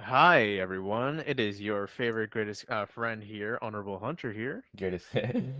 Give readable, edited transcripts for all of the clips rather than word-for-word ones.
Hi everyone, it is your favorite greatest friend here, Honorable Hunter here. Greatest.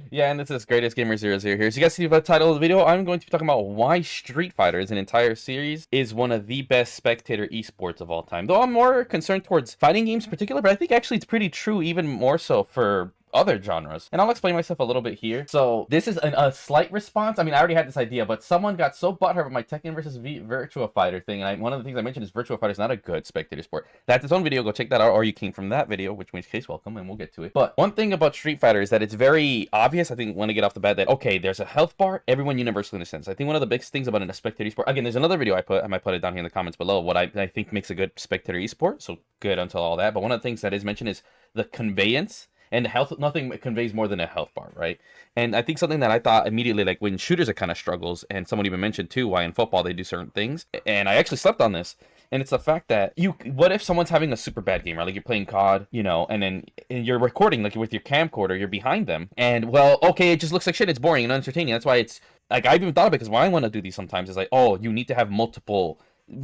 Yeah, and this is Greatest Gamer 00 here. So you guys see the title of the video, I'm going to be talking about why Street Fighter as an entire series is one of the best spectator esports of all time. Though I'm more concerned towards fighting games in particular, but I think actually it's pretty true even more so for other genres. And I'll explain myself a little bit here. So this is a slight response. I mean, I already had this idea, but someone got so butthurt with my Tekken versus Virtua Fighter thing. And one of the things I mentioned is Virtua Fighter is not a good spectator sport. That's its own video. Go check that out. Or you came from that video, which in which case, welcome, and we'll get to it. But one thing about Street Fighter is that it's very obvious. I think want to get off the bat that, okay, there's a health bar. Everyone universally understands. I think one of the biggest things about a spectator esport, again, there's another video I might put it down here in the comments below, what I think makes a good spectator esport. So good until all that. But one of the things that is mentioned is the conveyance. And health, nothing conveys more than a health bar, right? And I think something that I thought immediately, like when shooters, it kind of struggles, and someone even mentioned too why in football they do certain things. And I actually slept on this, and it's the fact that what if someone's having a super bad game, right? Like you're playing COD, and you're recording like with your camcorder, you're behind them, and well, okay, it just looks like shit. It's boring and unentertaining. That's why it's like I've even thought of it because why I want to do these sometimes is like, oh, you need to have multiple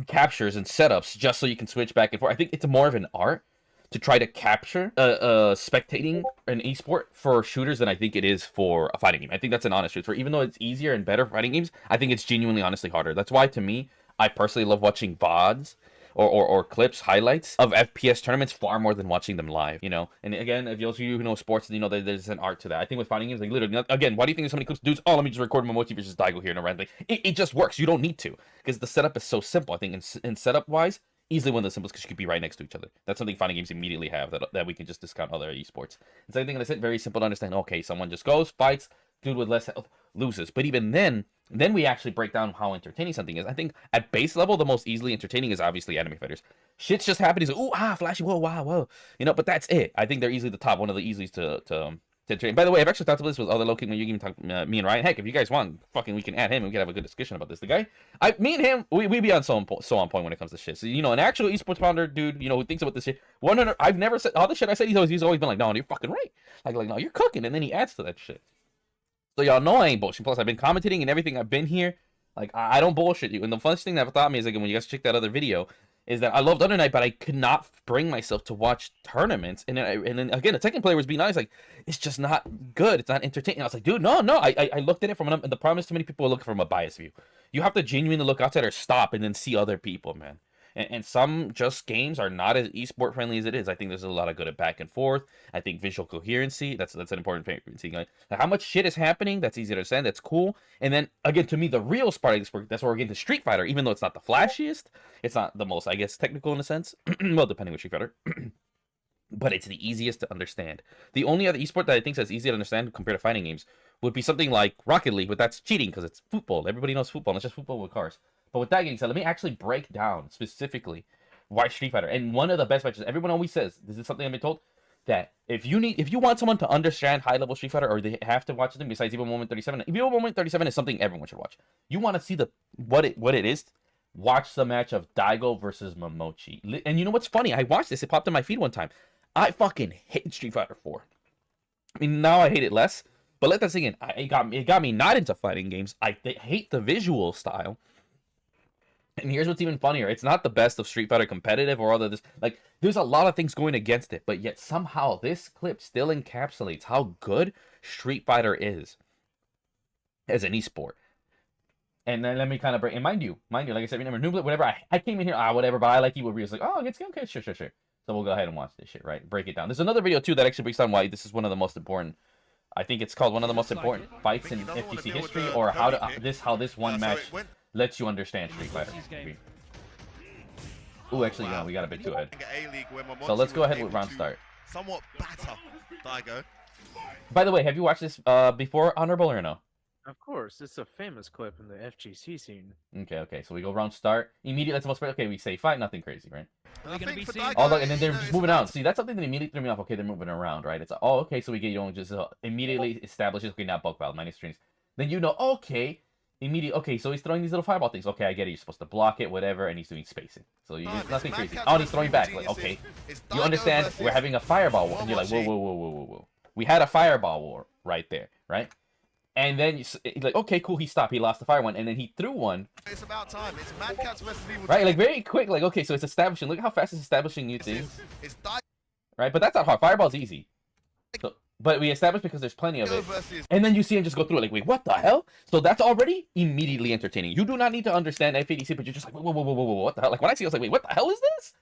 captures and setups just so you can switch back and forth. I think it's more of an art to try to capture spectating an esport for shooters than I think it is for a fighting game. I think that's an honest truth. For even though it's easier and better for fighting games, I think it's genuinely, honestly harder. That's why, to me, I personally love watching VODs or clips, highlights of FPS tournaments far more than watching them live, you know? And again, if you know sports, you know there's an art to that. I think with fighting games, like literally, again, why do you think there's so many clips? Dudes, oh, let me just record Momochi versus Daigo here in a random. It just works. You don't need to because the setup is so simple. I think in setup-wise, easily one of the simplest because you could be right next to each other. That's something fighting games immediately have that we can just discount other esports. It's something that's very simple to understand. Okay, someone just goes, fights, dude with less health loses. But even then we actually break down how entertaining something is. I think at base level, the most easily entertaining is obviously anime fighters. Shit's just happening. He's like, ooh, ah, flashy, whoa, wow, whoa. But that's it. I think they're easily the top, one of the easiest to train. By the way, I've actually talked about this with other local. You can talk me and Ryan. Heck, if you guys want, fucking, we can add him. And we can have a good discussion about this. The guy, me and him, we be on so on point when it comes to shit. So an actual esports founder dude, who thinks about this shit. 100. I've never said all the shit I said. He's always been like, no, you're fucking right. Like, no, you're cooking, and then he adds to that shit. So y'all know I ain't bullshit. Plus, I've been commentating and everything. I've been here. Like, I don't bullshit you. And the funniest thing that thought me is like when you guys check that other video, is that I loved Under Night, but I could not bring myself to watch tournaments. And then again, the Tekken player was being honest, like, it's just not good. It's not entertaining. I was like, dude, no. I looked at it from the problem is too many people are looking from a biased view. You have to genuinely look outside or stop and then see other people, man. And some just games are not as esport friendly as it is. I think there's a lot of good at back and forth. I think visual coherency, that's an important thing. Like how much shit is happening, that's easy to understand, that's cool. And then again, to me, the real part of this work, that's where we're getting to Street Fighter, even though it's not the flashiest, it's not the most, I guess, technical in a sense. Well, depending on Street Fighter. But it's the easiest to understand. The only other esport that I think is easy to understand compared to fighting games would be something like Rocket League, but that's cheating because it's football. Everybody knows football, and it's just football with cars. But with that getting said, let me actually break down specifically why Street Fighter. And one of the best matches, everyone always says, this is something I've been told, that if you want someone to understand high level Street Fighter, or they have to watch something besides Evo Moment 37. Evo Moment 37 is something everyone should watch. You want to see what it is. Watch the match of Daigo versus Momochi. And you know what's funny? I watched this. It popped in my feed one time. I fucking hate Street Fighter 4. I mean, now I hate it less. But let that sink in. It got me not into fighting games. I hate the visual style. And here's what's even funnier. It's not the best of Street Fighter competitive or other this. Like, there's a lot of things going against it. But yet somehow this clip still encapsulates how good Street Fighter is as an esport. And then let me kind of break. And mind you, like I said, remember, whenever I came in here, whatever, but I like you. It's like, oh, it's okay, sure. So we'll go ahead and watch this shit, right? Break it down. There's another video, too, that actually breaks down why this is one of the most important. I think it's called one of the most important fights in FGC history, or how this one match lets you understand Street Fighter. Ooh, actually, no, we got a bit too ahead. So let's go ahead with round start. Somewhat batter, Daigo. By the way, have you watched this before, Honorable, or no? Of course, it's a famous clip in the FGC scene. Okay. So we go round start. Immediately, that's the most. Okay, we say fight, nothing crazy, right? I think for Oh, Daigo, look, and then they're just moving out. See, that's something that immediately threw me off. Okay, they're moving around, right? It's oh, okay, so we get just immediately establishes okay, now bulk valve minus strings. Then okay, okay, so he's throwing these little fireball things. Okay, I get it. You're supposed to block it, whatever, and he's doing spacing. So it's nothing crazy. Oh, and he's throwing back. Like, okay, you understand? We're having a fireball war, and you're like, whoa. We had a fireball war right there, right? And then you're like, okay, cool, he stopped. He lost the fire one, and then he threw one. It's about time. It's Mad Cats versus Evil. Right, like very quick. Like, okay, so it's establishing. Look at how fast it's establishing new things. It's Right, but that's not hard. Fireball's easy. So, but we established because there's plenty of it. And then you see him just go through it like, wait, what the hell? So that's already immediately entertaining. You do not need to understand FADC, but you're just like, whoa, what the hell? Like when I see it, I was like, wait, what the hell is this?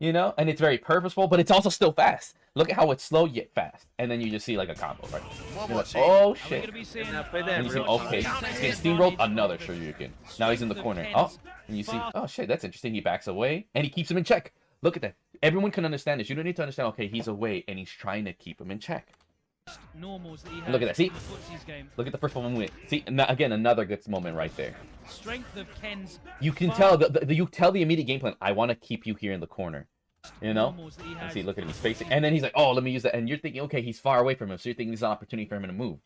You know? And it's very purposeful, but it's also still fast. Look at how it's slow yet fast. And then you just see like a combo, right? Like, oh shit. And you see, okay, he's getting steamrolled, another Shoryuken. Now he's in the corner. Oh, and you see, oh shit, that's interesting. He backs away and he keeps him in check. Look at that. Everyone can understand this. You don't need to understand, okay, he's away and he's trying to keep him in check. Look at that. See? Look at the first one. See, again, another good moment right there. Strength of Ken's. You can tell you tell the immediate game plan. I want to keep you here in the corner. You know? And see, look at him. He's facing. And then he's like, oh, let me use that. And you're thinking, okay, he's far away from him. So you're thinking there's an opportunity for him to move.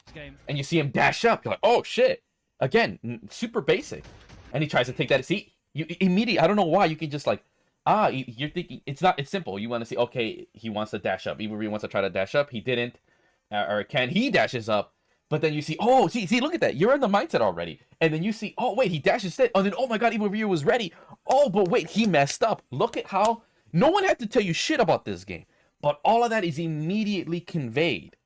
And you see him dash up. You're like, oh, shit. Again, super basic. And he tries to take that. See, you immediately, I don't know why. You can just like, you're thinking, it's simple. You want to see, okay, he wants to dash up. Evil Ryu wants to try to dash up. He didn't. Or can he dashes up, but then you see, oh, see, look at that. You're in the mindset already. And then you see, oh, wait, he dashes it. And then, oh my God, Evil Ryu was ready. Oh, but wait, he messed up. Look at how no one had to tell you shit about this game. But all of that is immediately conveyed.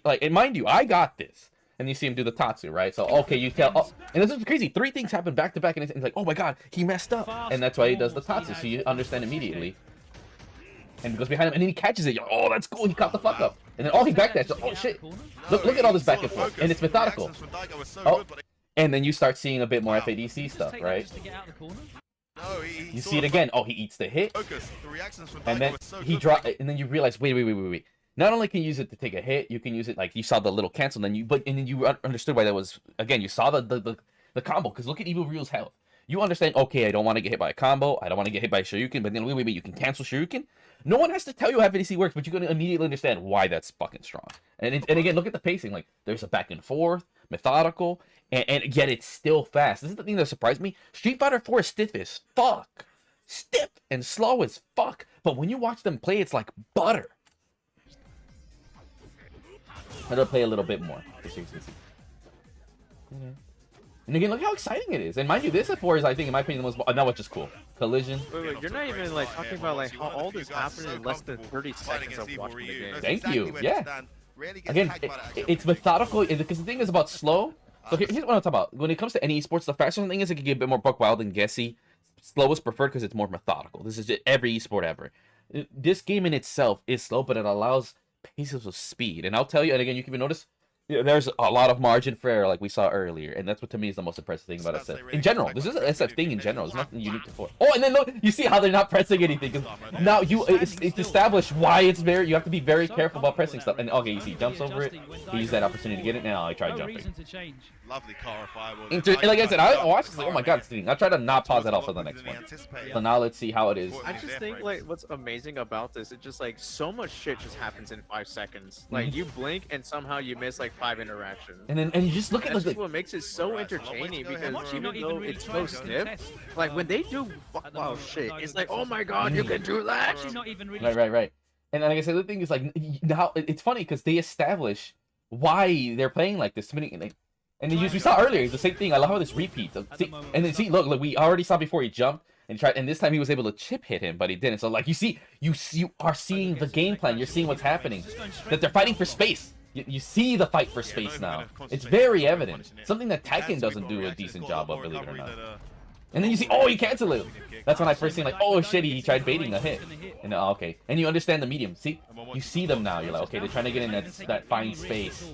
Like, and mind you, I got this. And you see him do the Tatsu, right? So, okay, you tell, oh, and this is crazy. 3 things happen back to back, and it's like, oh my God, he messed up. And that's why he does the Tatsu, so you understand immediately. And he goes behind him, and then he catches it. You're like, oh, that's cool. He caught the fuck up. And then, oh, he backdashed. Oh, shit. Look at all this back and forth. And it's methodical. Oh, and then you start seeing a bit more FADC stuff, right? You see it again. Oh, he eats the hit. And then he drops, and then you realize, wait. Not only can you use it to take a hit, you can use it like you saw the little cancel, and then you understood why that was. Again, you saw the combo, because look at Evil Ryu's health. You understand, okay, I don't want to get hit by a combo, I don't want to get hit by a Shoryuken, but then wait, you can cancel Shoryuken? No one has to tell you how FADC works, but you're going to immediately understand why that's fucking strong. And again, look at the pacing. Like, there's a back and forth, methodical, and yet it's still fast. This is the thing that surprised me. Street Fighter 4 is stiff as fuck. Stiff and slow as fuck. But when you watch them play, it's like butter. I'm going to play a little bit more. Just so you can see. Okay. And again, look how exciting it is. And mind you, this at 4 is, I think, in my opinion, the most... Now it's just cool. Collision. Wait, you're not even, like, talking about, like, how all this happened in less than 30 seconds of watching the game. Thank you, yeah. Again, it's methodical, because the thing is about slow... So here's what I'm talking about. When it comes to any esports, the fastest thing is it can get a bit more buck wild and guessy. Slow is preferred because it's more methodical. This is just every esport ever. This game in itself is slow, but it allows paces of speed. And I'll tell you, and again, you can even notice... there's a lot of margin for error, like we saw earlier, and that's what to me is the most impressive thing about SF. In general, this is an SF thing in general. There's nothing unique to 4. Oh, and then look, you see how they're not pressing anything. Cause now it's established why it's very. You have to be very careful about pressing stuff. And okay, you see, he jumps over it. He used that opportunity to get it. Now he tried jumping. Lovely car fireball. And like I said, I watched this. Like, oh my God, it's sitting. I'll try to not pause that off for the next one. So now let's see how it is. I just think like what's amazing about this, it's just like so much shit just happens in 5 seconds. Like you blink and somehow you miss like 5 interactions. And you just look at that's what makes it so entertaining, because even though it's so stiff, like when they do wow shit, it's like, oh my God, you can do that. Right. And like I said, the thing is like now it's funny because they establish why they're playing like this. And we saw earlier, it's the same thing. I love how this repeats. See, and then see, look, we already saw before he jumped and tried, and this time he was able to chip hit him, but he didn't. So like you are seeing the game plan. You're seeing what's happening. That they're fighting for space. You see the fight for space now. It's very evident. Something that Tekken doesn't do a decent job of, believe it or not. And then you see, oh, he canceled it. That's when I first seen like, oh shit, he tried baiting a hit. And okay, and you understand the medium. See, you see them now. You're like, okay, they're trying to get in that fine space.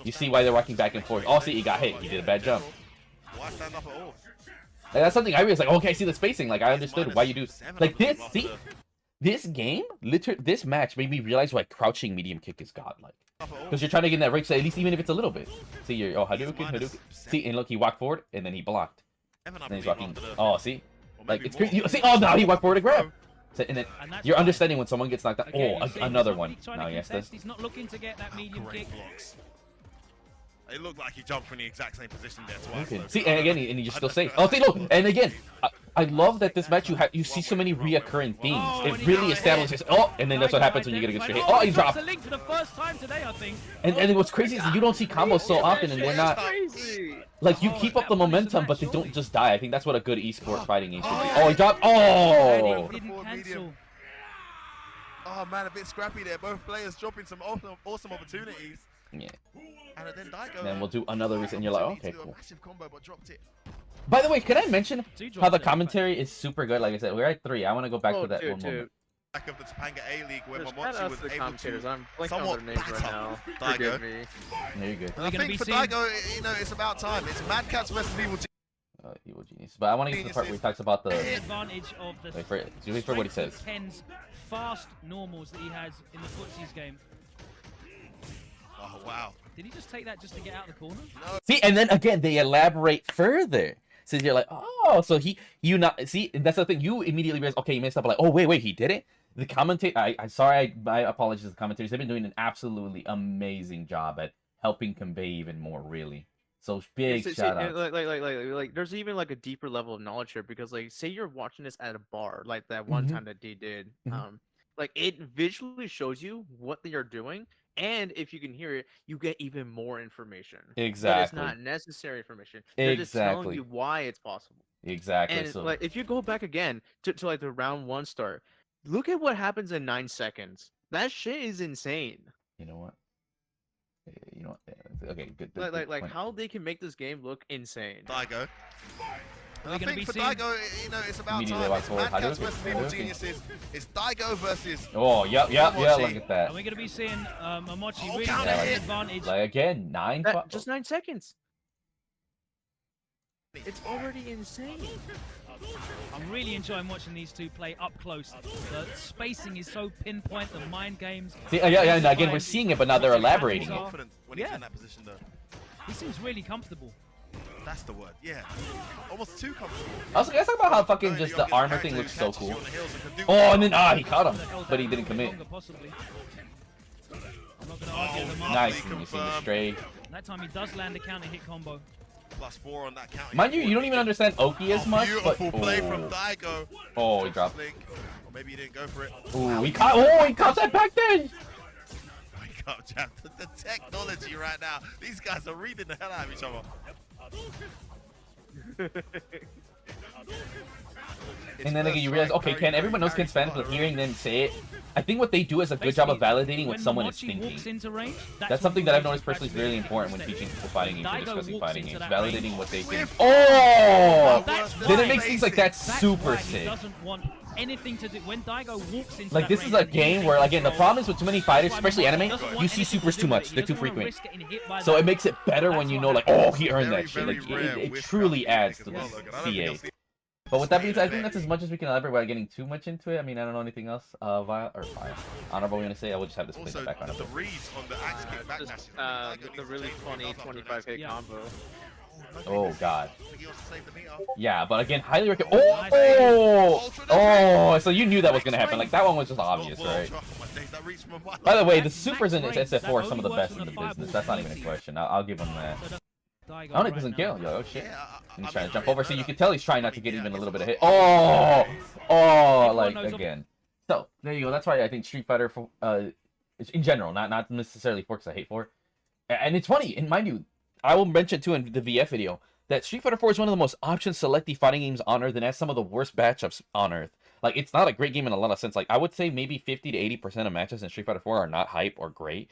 You see why they're walking back and forth. Oh, see, he got hit. He did a bad jump. Why stand up at all? And that's something I realized. Like, okay, I see the spacing. Like, I understood why you do like this. See, this game, this match made me realize why crouching medium kick is godlike. Because you're trying to get in that range, so at least even if it's a little bit. See, you're Hadouken. See, and look, he walked forward and then he blocked. And then he's walking. Oh, see, like it's crazy. See, oh, now he walked forward to grab. So, and then you're understanding when someone gets knocked out. Oh, another one. Now he has to. He's not looking to get that medium kick. It looked like he jumped from the exact same position there twice. Okay. though. See, and again, and you're still safe. Oh, see, look, and again, I love that this match you see so many reoccurring themes. Oh, It and he really got establishes. Oh, and then that's what happens when you get a good straight hit. Oh, he dropped. the link for the first time today, I think. And what's crazy is that you don't see combos so often, and they're not Crazy. like you Oh, keep up that the won us the momentum, match, but they don't surely. just die. I think that's what a good esport fighting game should be. Oh, Oh, he dropped. And Oh, he didn't cancel. Oh man, a bit scrappy there. Both players dropping some awesome opportunities. yeah. And then Daigo. Then we'll do another reset, and you're like, opportunity okay, to do a cool. massive combo, but dropped it. By the way, can I mention Two drops how the there, commentary is super good? Like I said, we're at 3. I want to go back Oh, to that dude, one dude. moment. Back of the Topanga A League where Just shout Momochi out was to the able commentators. to I'm blanking on somewhat their names right batter now. Daigo. Forgive me. No, you're good. And I gonna think be for seeing- Daigo, you know, it's about time. It's Mad Cats versus Evil Evil genius. But I want to get to the part where he talks about the. The advantage of the Wait for what he says. Ken's fast normals that he has in the footsies game. Oh wow. Did he just take that just to get out of the corner? See, and then again, they elaborate further. So you're like, oh, so you not see. That's the thing. You immediately realize, okay, you messed up. Like, oh, wait, he did it. The commentator, my apologies to the commentators. They've been doing an absolutely amazing job at helping convey even more. Really, so big shout out. Like, there's even like a deeper level of knowledge here because, like, say you're watching this at a bar, like that one Mhm. time that D did. Mhm. Like it visually shows you what they are doing, and if you can hear it, you get even more information. But it's Exactly. not necessary information. They're just telling Exactly. you why it's possible. Exactly. And So like, if you go back again to like the round 1 start, look at what happens in 9 seconds. That shit is insane. you know what? You know what? Okay, good. Like point. how they can make this game look insane. Daigo. And I gonna think be for seeing- Daigo, you know, it's about Immediately time. walk It's forward. Mad Cats Hadouken. versus Evil Hadouken. Geniuses. It's Daigo versus. Oh, yep. Look Momochi. at that. And we're going to be seeing Momochi Oh, really counter take hit. advantage. Like again, 9. Just 9 seconds. It's already insane. I'm really enjoying watching these two play up close. The spacing is so pinpoint, the mind games. See, yeah. And again, we're seeing it, but now they're elaborating it. Confident when he's Yeah. in that position, though. He seems really comfortable. That's the word. Yeah. Almost too comfortable. Also, let's talk about how fucking just the armor thing looks so cool. Oh, and then he caught him, but he didn't commit. Longer, possibly. I'm not going to argue the mark. Nice, and you see the stray. That time he does land a counter hit combo. +4 on that count. Mind you don't even understand Oki as much, but Beautiful play from Daigo. Oh, he dropped. Link. Or maybe he didn't go for it. Ooh, he caught that back then. Wake up, Jam. The technology right now. These guys are reading the hell out of each other. And then again, you realize, okay, everyone knows Ken Spanish, but hearing them say it, I think what they do is a good job of validating what When someone is Momochi walks thinking. into range, That's something that I've noticed what personally is really important when makes teaching people fighting games and Daigo discussing walks fighting into games. that Validating range. what they think. Swift. Oh! That's Then why- it makes things like that That's super why he sick. doesn't want anything to do when Daigo walks into Like, that this is range a and he game takes where, again, the control, problem is with too many fighters, that's why especially Momochi anime, doesn't want you see anything supers to too do with much. it. He They're too doesn't wanna frequent. risk getting hit by So that. it makes it better when That's you what know, like, happens. oh, he earned Very, that shit. very Like, rare it whiff truly round adds kick to as the well, Logan. I don't think CA. you'll see- But with that being said, I think that's as much as we can elaborate without getting too much into it. I mean, I don't know anything else. Vile. Honorable, we're gonna say. I will just have this play in Also, the background. the reads on the axe kick back Just, dashes. Daigo needs the to really change funny what he does after an 25k Yeah. combo. Oh god. I think he wants to save the meter. Yeah, but again, highly recommend. Nice. Oh, so you knew that was gonna happen. Like that one was just obvious, Not right? Ultra. My days, that reach from a mile. By the way, the That's supers in max SF4 are range. some of the That best only in the works on business. the That's not even a fireball question. I'll give him that. So that's Daigo I don't right think doesn't now. kill. Yo, oh shit. Yeah, And he's I trying to mean, jump over, so you can tell he's trying not to get yeah, even a it's little bit of a hit. lot. Oh, Everyone like knows again. So there you go. That's why I think Street Fighter, in general, not necessarily Forks I hate for, and it's funny. And mind you, I will mention too in the VF video that Street Fighter 4 is one of the most option selecty fighting games on Earth, and has some of the worst matchups on Earth. Like it's not a great game in a lot of sense. Like I would say maybe 50 to 80% of matches in Street Fighter 4 are not hype or great.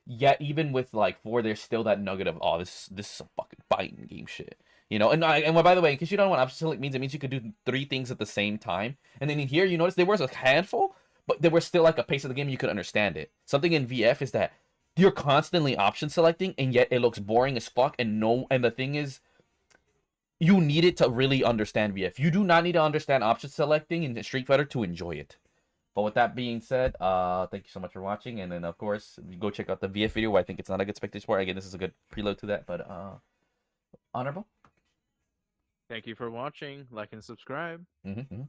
Yet even with like 4, there's still that nugget of this is a fucking fighting game shit. You know, and by the way, in case you don't know what option select means, it means you could do 3 things at the same time. And then in here, you notice there was a handful, but there was still like a pace of the game you could understand it. Something in VF is that you're constantly option selecting, and yet it looks boring as fuck. And the thing is, you need it to really understand VF. You do not need to understand option selecting in Street Fighter to enjoy it. But with that being said, thank you so much for watching, and then of course go check out the VF video where I think it's not a good spectator sport. Again, this is a good preload to that. But honorable. Thank you for watching. Like and subscribe. Mm-hmm.